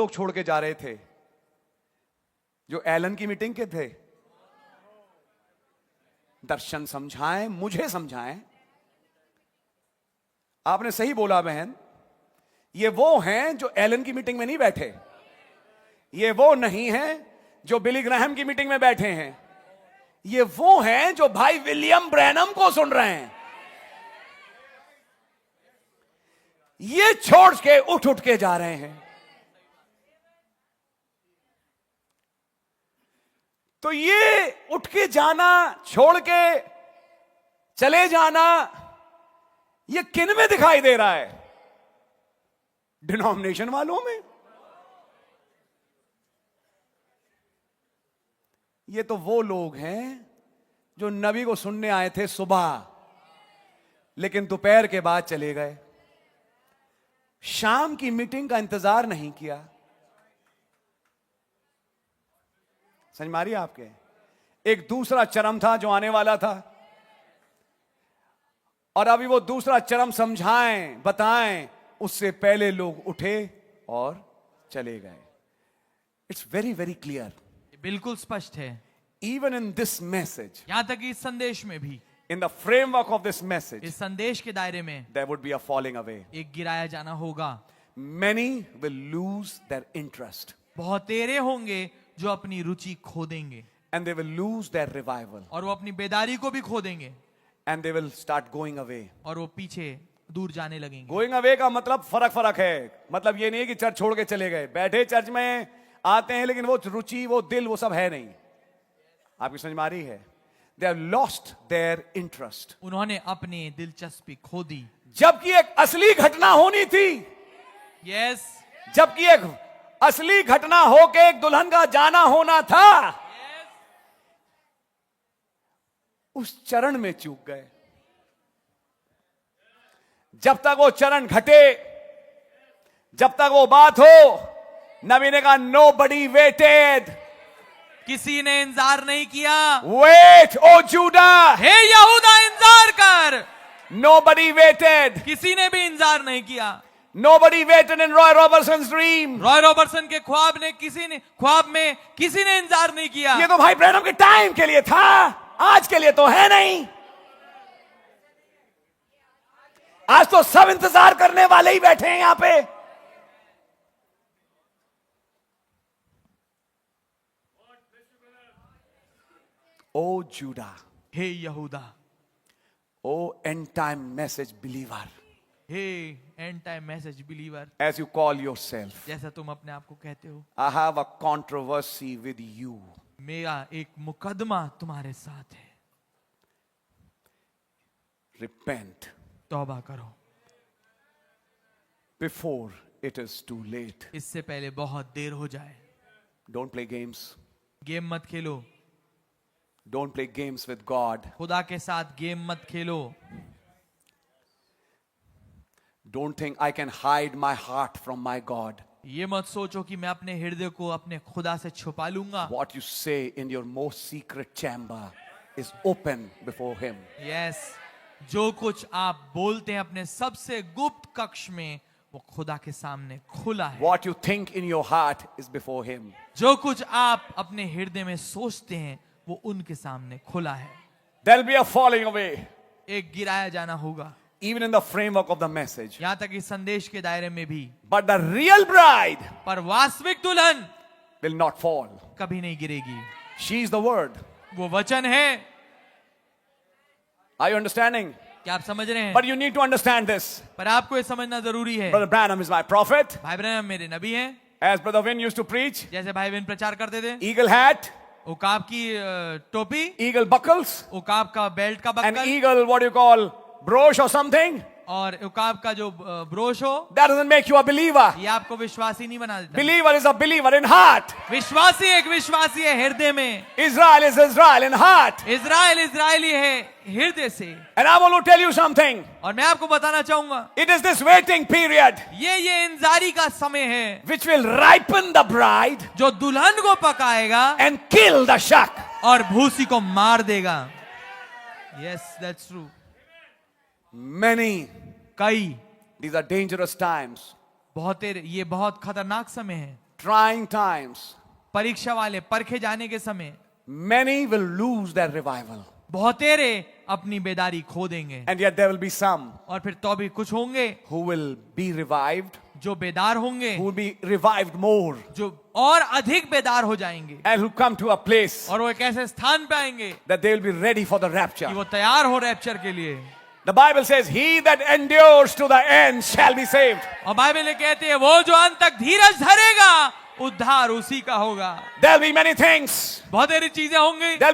लोग छोड़ के जा रहे थे जो एलन की मीटिंग के थे। दर्शन समझाएं, मुझे समझाएं। आपने सही बोला बहन, ये वो हैं जो एलन की मीटिंग में नहीं बैठे, ये वो नहीं हैं जो बिली ग्राहम की मीटिंग में बैठे हैं, ये वो हैं जो भाई विलियम ब्रैनम को सुन रहे हैं। ये छोड़ के उठ उठ के जा रहे हैं। तो ये उठ के जाना, छोड़ के चले जाना, ये किन में दिखाई दे रहा है? डिनोमिनेशन वालों में? ये तो वो लोग हैं जो नबी को सुनने आए थे सुबह, लेकिन दोपहर के बाद चले गए, शाम की मीटिंग का इंतजार नहीं किया। समझ मारी आपके? एक दूसरा चरम था जो आने वाला था, और अभी वो दूसरा चरम समझाएं, बताएं, उससे पहले लोग उठे और चले गए। इट्स वेरी वेरी क्लियर, बिल्कुल स्पष्ट है। इवन इन दिस मैसेज, यहां तक कि इस संदेश में भी, in the framework of this message, इस संदेश के दायरे में there would be a falling away. एक गिराया जाना होगा। Many will lose their interest, बहुत तेरे होंगे जो अपनी रुचि खो देंगे, and they will lose their revival, और वो अपनी बेदारी को भी खो देंगे, and they will start going away. और वो पीछे दूर जाने लगेंगे। Going away का मतलब फर्क है। मतलब ये नहीं है कि चर्च छोड़ के चले गए, बैठे चर्च में आते हैं, लेकिन वो रुचि, वो दिल, वो सब है नहीं। आपकी समझ में आ रही है? They have lost their interest. उन्होंने अपनी दिलचस्पी खो दी। जबकि एक असली घटना होनी थी, यस, जबकि एक असली घटना होके एक दुल्हन का जाना होना था, उस चरण में चूक गए। जब तक वो चरण घटे, जब तक वो बात हो, नबी ने कहा nobody waited, किसी ने इंतजार नहीं किया। wait ओ जूडा, हे यहूदा इंतजार कर। nobody waited, किसी ने भी इंतजार नहीं किया। nobody waited in Roy Robertson's dream. Roy Robertson के ख्वाब में किसी ने इंतजार नहीं किया। ये तो भाई ब्रैनम के टाइम के लिए था, आज के लिए तो है नहीं। आज तो सब इंतजार करने वाले ही बैठे हैं यहां पे। ओ जूडा, हे यहूदा, O end time message believer, हे end time message believer, as you call yourself, जैसा तुम अपने आप को कहते हो। I have a controversy with you. मेरा एक मुकदमा तुम्हारे साथ है। Repent तौबा करो before it is too late. इससे पहले बहुत देर हो जाए। Don't play games. गेम मत खेलो, Don't play games with God. खुदा के साथ गेम मत खेलो। Don't think I can hide my heart from my God. ये मत सोचो कि मैं अपने हृदय को अपने खुदा से छुपा लूंगा। What you say in your most secret chamber is open before Him. Yes, जो कुछ आप बोलते हैं अपने सबसे गुप्त कक्ष में, वो खुदा के सामने खुला है। What you think in your heart is before Him. जो कुछ आप अपने हृदय में सोचते हैं, वो उनके सामने खुला है। There'll be a falling away, एक गिराया जाना होगा, even in the framework of the message. यहां तक इस संदेश के दायरे में भी। But the real bride पर वास्तविक दुल्हन will not fall. कभी नहीं गिरेगी। She is the word. वो वचन है। Are you understanding? क्या आप समझ रहे हैं? But you need to understand this. पर आपको ये समझना जरूरी है। Brother Branham is my prophet. भाई ब्रैनम मेरे नबी हैं। As Brother Win used to preach, जैसे भाई विन प्रचार करते थे, eagle hat, उकाब की टोपी, eagle buckles, उकाब का बेल्ट का and buckle, eagle, what do you call, brooch or something. और उकाब का जो ब्रोश हो, That doesn't make you a believer. ये आपको विश्वासी नहीं बना देता। Believer is a believer in heart. विश्वासी एक विश्वासी है हृदय में। Israel is Israel in heart. Israel Israeli है हृदय से। And I want to tell you something. और मैं आपको बताना चाहूंगा, It is this waiting period ये इंतजारी का समय है which will ripen the bride जो दुल्हन को पकाएगा and kill the shuck. और भूसी को मार देगा। Yes, that's true. Many, कई, these are dangerous times. ये बहुत खतरनाक समय है। trying times, परीक्षा वाले परखे जाने के समय many will lose their revival. बहुतेरे अपनी बेदारी खो देंगे, And yet there will be some और फिर तो भी कुछ होंगे who will be revived, जो बेदार होंगे, who will be revived more, जो और अधिक बेदार हो जाएंगे, and who come to a place और वो एक ऐसे स्थान पे आएंगे that they will be ready for the rapture. कि वो तैयार हो रैप्चर के लिए। The Bible says, he that endures to the end shall be saved. और बाइबल में कहते हैं वो जो अंत तक धीरज धरेगा उद्धार उसी का होगा। There'll be many things. बहुत सारी चीजें होंगी, There'll be